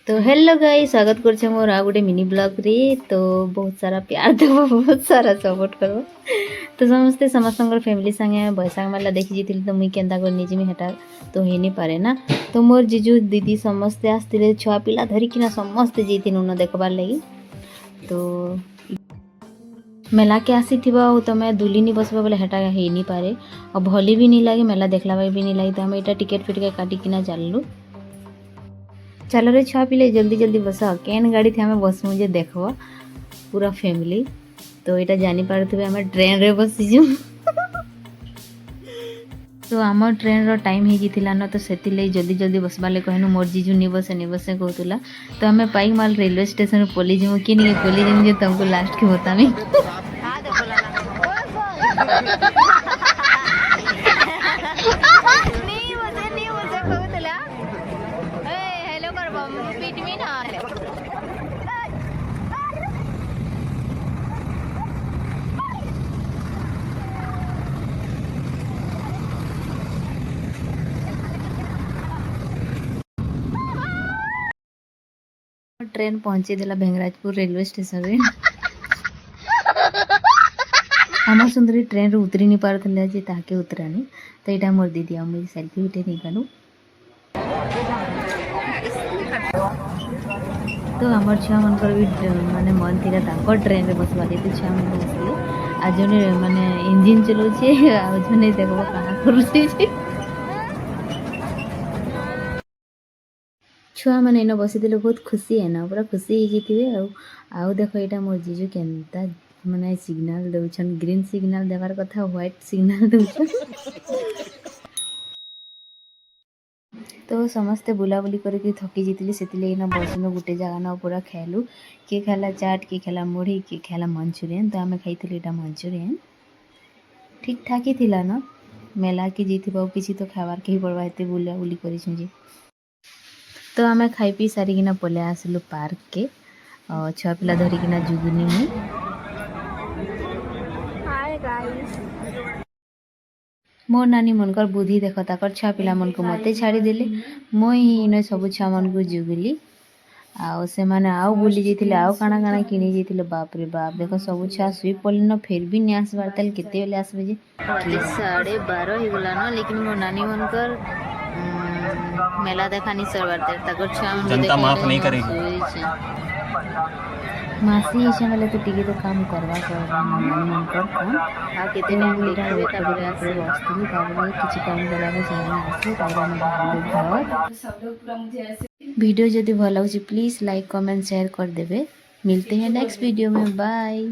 तो hello guys, स्वागत करछे मोर आ गोटे मिनी ब्लॉग रे। तो बहुत सारा प्यार देव, बहुत सारा सपोर्ट करो। तो समस्ते समस्तंकर फैमिली संगे बैसाख मेला देखि जेतिल तो मुई केंता कर निजमी हेटा तो हे नि पारे ना। तो मोर जीजू दीदी समस्ते आस्तिले, छुआ पिला धरी किना समस्ते जेतिन उन देखबार लागि। तो मेला के आसी थिबा हो तमे दुलिनी बसबा बोले हेटा हे नि पारे और भली भी नि लागे, मेला देखला भी नि लागे। तो हम एटा टिकट फिट के काटी किना चाललु। चलो रे छुआ पिले जल्दी जल्दी बस केन गाड़ी थी हमें बस मुझे देखो पूरा फैमिली। तो यहाँ जानी पारे आम ट्रेन रे बसीजु। तो आम ट्रेन रो टाइम हो जाता ना, तो से जल्दी जल्दी बसवा ले कहनु मोर जीजू नि बसे कहला। तो आम पाइक माल रेलवे स्टेशन पली जीमु कि नहीं पली जीमु तुमको लास्ट के बतामी। ट्रेन पहुंची देला भेंगराजपुर रेलवे स्टेशन रे। आम सुंदरी ट्रेन रे उतरी नहीं पारथले जे ताके उतरानी। तो यहाँ मोर दीदी आ मुझे सेल्फी उठे नहीं गलु। तो आम छुआ मनकर भी माने मन थी ट्रेन रे बसवा दे। तो छुआ मन बसले आज जने माने इंजिन चलाउछे आ जने देखबो काना करूछे। छुआ मैंने इन बसी बहुत खुशी है ना, पूरा खुशी हो आउ देखो यहाँ मोर जीजू केनता माने सिग्नल दउछन, ग्रीन सिग्नल देवार कथा व्हाइट सिग्नल दउछन। तो समस्ते बुलाबुली करके थकी जीतली से बसनु गोटे जगह ना पूरा खेलु। किए खेला चाट, किए खेला मुढ़ी, किए खेला मंचूरियन। तो आम खाई मंचूरियन ठीक ठाक ही थिला ना। मेला के जी किसी तो खाबार के ही पड़वा एते बुलाबुली करिछु जे। तो आम खाई पी सारिकिना पले आसलु पार्क के और छुआ पिला धरिकिना जुगुनी में। मोर नानी मनकर बुद्धि देख ताकर छुआ पिला मन को मते छाड़ी देले। मुई इन सब छुआ मन को जुगली आउ से माने आउ बुली जेतिले आउ काना काना किनी जेतिले। बाप रे बाप देखो सब छुआ सुई पड़न फिर भी नहीं आसबार तल केते बेले आसबे जे 12:30 हो गला ना। लेकिन मोर नानी मनकर मेला देखा नहीं सरबार तक छुआ मन जनता माफ नहीं करेगी। मासी इसे वाले तो टिके तो काम करवा नानी मनकर काम आ केते टाइम लेटा बेटा बेटा से वास्तु ताबले किछि टाइम देला के जाना आसे ताबले घर वीडियो जदि भल लाଗୁଛି प्लीज लाइक कमेंट शेयर कर देबे। मिलते हैं नेक्स्ट वीडियो में, बाय।